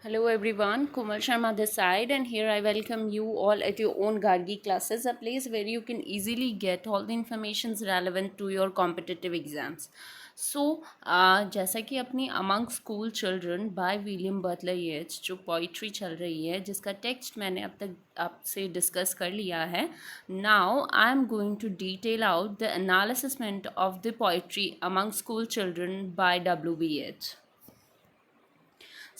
Hello everyone, Kumal Sharma this side, and here I welcome you all at your own Gargi classes, a place where you can easily get all the informations relevant to your competitive exams. जैसा कि अपनी among school children by William Butler Yeats जो poetry चल रही है, जिसका text मैंने अब तक आपसे डिस्कस कर लिया है. Now I am going to detail out the analysis of the poetry among school children by WB Yeats.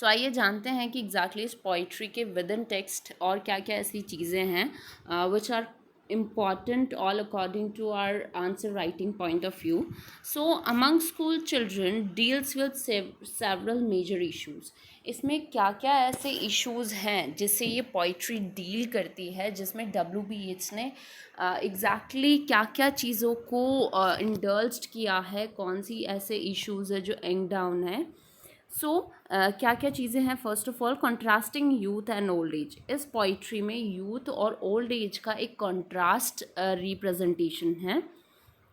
आइए जानते हैं कि एग्जैक्टली इस पोइट्री के विद इन टेक्स्ट और क्या क्या ऐसी चीज़ें हैं which are important all according to our answer writing point of view. So among school children deals with several major issues. इसमें क्या क्या ऐसे इश्यूज़ हैं जिससे ये पोइट्री डील करती है, जिसमें WB येट्स ने एग्जैक्टली क्या क्या चीज़ों को इंडल्ज्ड किया है, कौन सी ऐसे इश्यूज़ है जो एंग डाउन है. क्या क्या चीज़ें हैं. First of all, contrasting youth and old age. इस पोइट्री में यूथ और ओल्ड एज का एक कंट्रास्ट रिप्रेजेंटेशन है.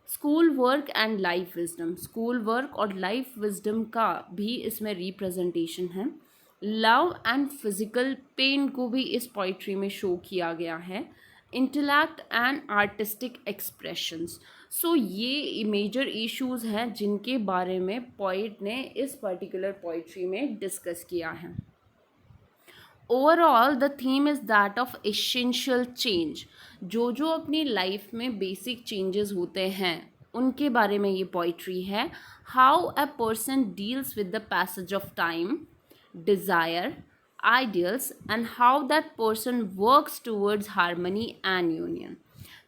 School work and life wisdom. School work और लाइफ विजडम का भी इसमें रिप्रेजेंटेशन है. लव एंड फिजिकल पेन को भी इस पोइट्री में शो किया गया है. Intellect and artistic expressions. ये मेजर इश्यूज हैं जिनके बारे में पोइट ने इस पर्टिकुलर पोइट्री में डिस्कस किया है. Overall the theme is that of essential change. जो अपनी लाइफ में बेसिक चेंजेस होते हैं उनके बारे में ये पोइट्री है. How a person deals with the passage of time, desire, ideals and how that person works towards harmony and union.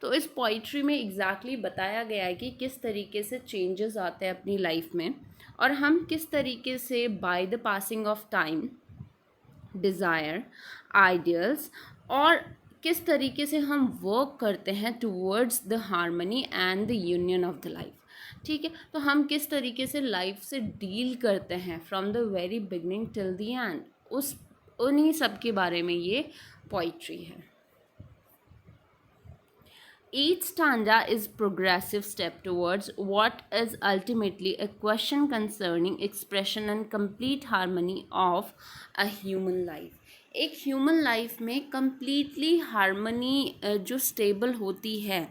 तो इस पोइट्री में एग्जैक्टली बताया गया है कि किस तरीके से चेंजेस आते हैं अपनी लाइफ में और हम किस तरीके से by the passing of time, desire, ideals और किस तरीके से हम वर्क करते हैं towards the harmony and the union of the life. ठीक है, तो हम किस तरीके से लाइफ से डील करते हैं from the very beginning till the end, उन्हीं सब के बारे में ये पोइट्री है. Each stanza is progressive step towards what is ultimately a question concerning expression and complete harmony of a human life. एक ह्यूमन लाइफ में कम्प्लीटली हारमनी जो स्टेबल होती है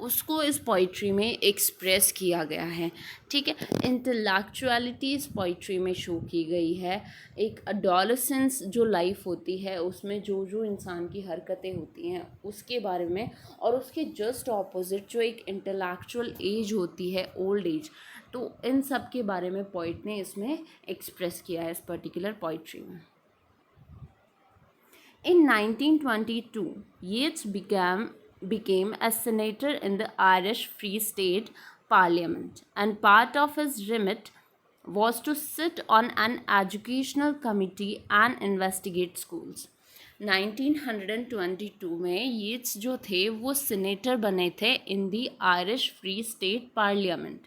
उसको इस पोइट्री में एक्सप्रेस किया गया है. ठीक है, इंटेलेक्चुअलिटी इस पोइट्री में शो की गई है. एक अडोलेसेंस जो लाइफ होती है उसमें जो इंसान की हरकतें होती हैं उसके बारे में, और उसके जस्ट ऑपोजिट जो एक इंटेलेक्चुअल एज होती है, ओल्ड एज, तो इन सब के बारे में पोइट ने इसमें एक्सप्रेस किया है इस पर्टिकुलर पोइट्री में. In 1922, Yeats became a senator in the Irish Free State Parliament, and part of his remit was to sit on an educational committee and investigate schools. 1922 में येट्स जो थे वो सीनेटर बने थे इन दी आयरिश फ्री स्टेट पार्लियामेंट.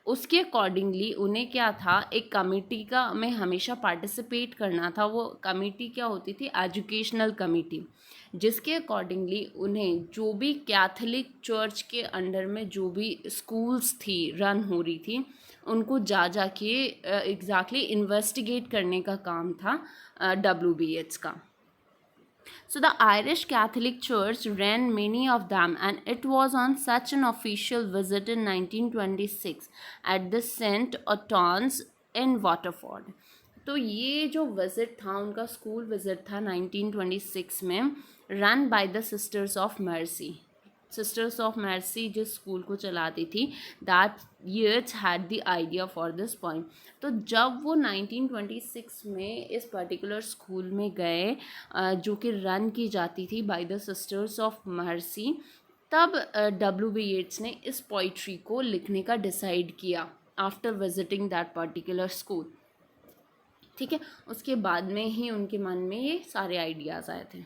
उसके accordingly उन्हें क्या था, एक कमेटी का में हमेशा पार्टिसिपेट करना था. वो कमेटी क्या होती थी, एजुकेशनल कमेटी, जिसके अकॉर्डिंगली उन्हें जो भी कैथोलिक चर्च के अंडर में जो भी स्कूल्स थी रन हो रही थी उनको जा के एग्जैक्टली इन्वेस्टिगेट करने का काम था WB का. So the Irish Catholic Church ran many of them, and it was on such an official visit in 1926 at the St. Otons in Waterford. तो ये जो विज़िट था उनका स्कूल विज़िट था 1926 में, run by the sisters of mercy. Sisters of mercy जिस school को चलाती थी, that Yeats had the idea for this point. तो जब वो 1926 में इस पर्टिकुलर स्कूल में गए जो कि रन की जाती थी bye the sisters of mercy, तब WB येट्स ने इस पोइट्री को लिखने का डिसाइड किया after visiting that particular school. ठीक है, उसके बाद में ही उनके मन में ये सारे आइडियाज़ आए थे.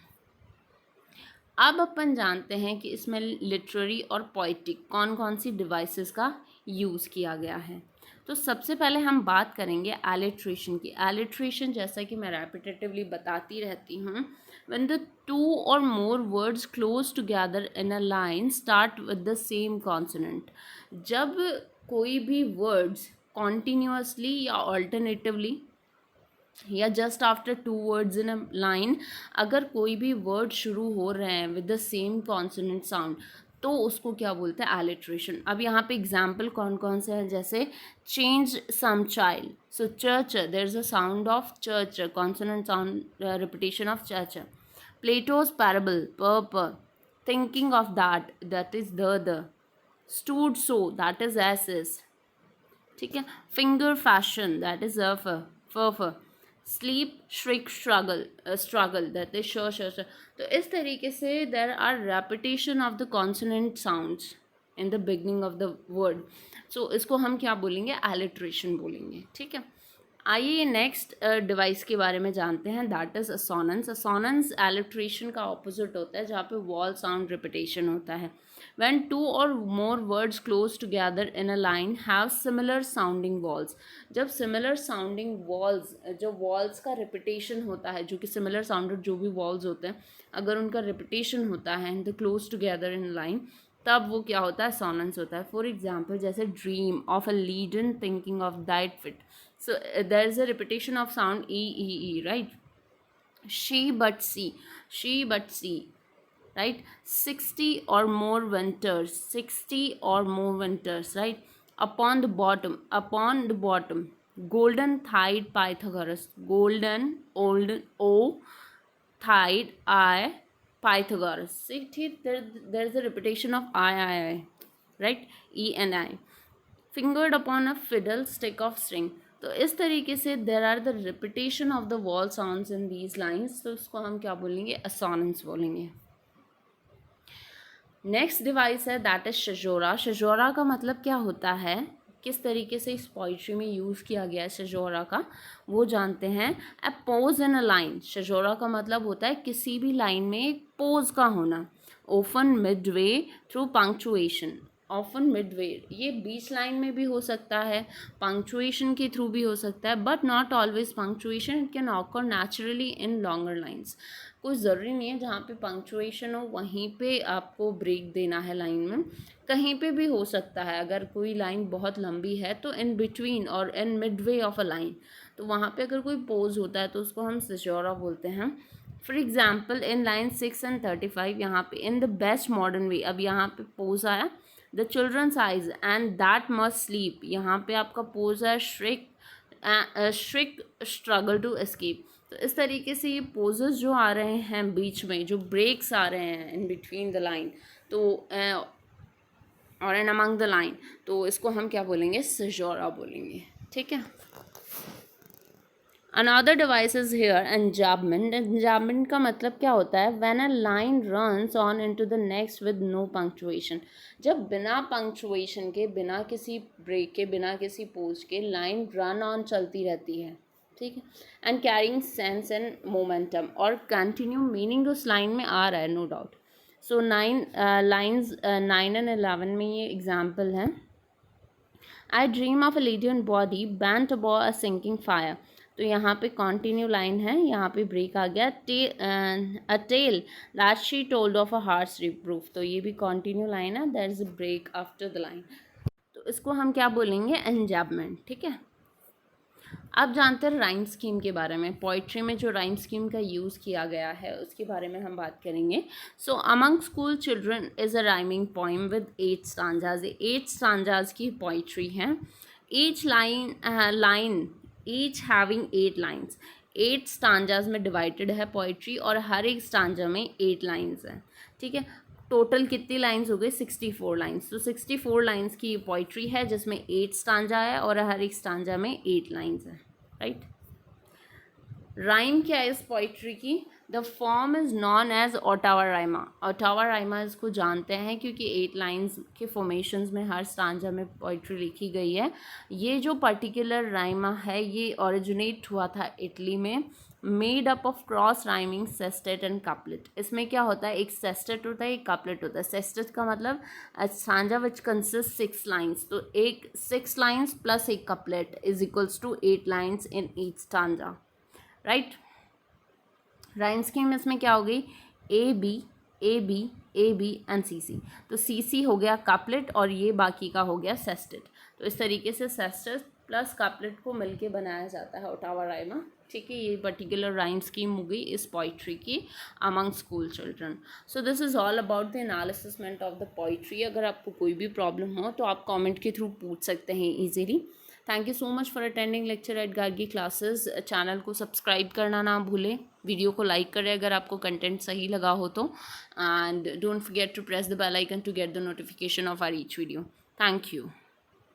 अब अपन जानते हैं कि इसमें लिटरेरी और पोइटिक कौन कौन सी डिवाइसेस का यूज़ किया गया है. तो सबसे पहले हम बात करेंगे एलिट्रेशन की. एलिट्रेशन जैसा कि मैं रेपिटेटिवली बताती रहती हूँ, व्हेन द टू और more words close together in a line start with the same consonant. जब कोई भी वर्ड्स कॉन्टीन्यूअसली या ऑल्टरनेटिवली या just after two words in a line, अगर कोई भी वर्ड शुरू हो रहे हैं with the same consonant sound, तो उसको क्या बोलते हैं, एलिट्रेशन। अब यहाँ पे एग्जाम्पल कौन कौन से हैं, जैसे change some child, so church, there is a sound of church, consonant sound, repetition of church. Plato's parable, प, thinking of that is the, stood so, that is S, ठीक है। फिंगर फैशन, दैट इज फ, sleep shriek struggle, that is श। तो इस तरीके से there are repetition of the consonant sounds in the beginning of the word, so इसको हम क्या बोलेंगे, एलिट्रेशन बोलेंगे, ठीक है। आइए नेक्स्ट डिवाइस के बारे में जानते हैं, दैट इज असोनेंस। असोनेंस एलिट्रेशन का ऑपोजिट होता है, जहाँ पे वॉल साउंड रिपीटेशन होता है। When two or more words close together in a line have similar sounding walls, जब similar sounding walls, जो walls का repetition होता है, जो कि similar sounded जो भी walls होते हैं, अगर उनका repetition होता है and they close together in a line, तब वो क्या होता है, sonance होता है। For example, जैसे dream of a leaden thinking of that fit, so there is a repetition of sound e, right? She but see, right? 60 or more winters, right? Upon the bottom, golden thighed Pythagoras, thighed I Pythagoras. See, there's a repetition of I, right? E and I. Fingered upon a fiddle stick of string. तो इस तरीके से there are the repetition of the vowel sounds in these lines, तो उसको हम क्या बोलेंगे, assonance बोलेंगे। नेक्स्ट डिवाइस है दैट इज शजोरा। शजोरा का मतलब क्या होता है, किस तरीके से इस पोइट्री में यूज़ किया गया है शजोरा का, वो जानते हैं। अ पोज इन अ लाइन, शजोरा का मतलब होता है किसी भी लाइन में एक पोज का होना। Often midway through punctuation, often midway, ये बीच लाइन में भी हो सकता है, पंक्चुएशन के थ्रू भी हो सकता है, but not always punctuation, it can occur naturally in longer lines. कोई ज़रूरी नहीं है जहाँ पे पंक्चुएशन हो वहीं पे आपको ब्रेक देना है लाइन में, कहीं पे भी हो सकता है। अगर कोई लाइन बहुत लंबी है तो इन बिटवीन और इन मिडवे ऑफ अ लाइन, तो वहाँ पे अगर कोई पोज होता है तो उसको हम शजोरा बोलते हैं। For example in line 6 and 35, यहाँ पे in the best modern way, अब यहाँ पे पोज आया, the children's eyes and that must sleep, यहाँ पे आपका पोज है श्रिक स्ट्रगल टू एस्केप। तो इस तरीके से ये पोजेस जो आ रहे हैं बीच में, जो ब्रेक्स आ रहे हैं इन बिटवीन द लाइन, तो और इन अमंग द लाइन, तो इसको हम क्या बोलेंगे, शजोरा बोलेंगे, ठीक है। Another device is here enjambment. Enjambment का मतलब क्या होता है, when a line runs on into the next with no punctuation, जब बिना पंक्चुएशन के, बिना किसी ब्रेक के, बिना किसी पोज के लाइन रन ऑन चलती रहती है, ठीक है। And carrying sense and momentum, और कंटिन्यू मीनिंग उस लाइन में आ रहा है, नो डाउट। सो 9 and 11 में ये एग्जाम्पल है। I dream of a lady and body bent above a sinking fire, तो यहाँ पे कॉन्टिन्यू लाइन है, यहाँ पे ब्रेक आ गया। A tale that she told of a harsh reproof, तो ये भी कॉन्टिन्यू लाइन है, there is a break after the line, तो इसको हम क्या बोलेंगे, एंजाबमेंट, ठीक है। अब जानते हैं राइम स्कीम के बारे में। पोइट्री में जो राइम स्कीम का यूज़ किया गया है उसके बारे में हम बात करेंगे। सो among school children is a rhyming poem with 8 stanzas. 8 stanzas की पोइट्री है। Each each having 8 lines. 8 stanzas में डिवाइडेड है पोइट्री, और हर एक स्टांजा में 8 लाइन्स हैं, ठीक है। टोटल कितनी लाइन्स हो गई, 64 लाइन्स। तो 64 लाइन्स की पोइट्री है जिसमें 8 स्टांजा है और हर एक स्टांजा में 8 लाइन्स है, राइट। राइम क्या है इस पोइट्री की, the form is known as ottava rima. Ottava rima इसको जानते हैं क्योंकि 8 लाइन्स के फॉर्मेशंस में हर स्टांजा में पोइट्री लिखी गई है। ये जो पर्टिकुलर राइमा है ये ओरिजिनेट हुआ था इटली में, made up of cross rhyming sestet and couplet. इसमें क्या होता है, एक सेस्टेट होता है, एक कपलेट होता है। सेस्टेट का मतलब स्टांजा विच कंसिस्ट 6 लाइन्स, तो एक 6 लाइन्स प्लस एक couplet is equals to 8 lines in each stanza, right. Rhyme scheme इसमें क्या हो गई, A B A B A B and C C, तो सी सी हो गया कपलेट और ये बाकी का हो गया सेस्टेट। तो इस तरीके से सेस्टेट प्लस कपलेट को मिलके बनाया जाता है ओटावा राइमा, ठीक है, ये पर्टिकुलर राइम स्कीम हो गई इस पोइट्री की among school children. So this is all about the analysis of the poetry. अगर आपको कोई भी प्रॉब्लम हो तो आप कमेंट के थ्रू पूछ सकते हैं easily. Thank you so much for attending lecture at Gargi classes. Channel को सब्सक्राइब करना ना भूलें, वीडियो को लाइक करें अगर आपको कंटेंट सही लगा हो तो, and don't forget to press the bell icon to get the notification of our each video. Thank you.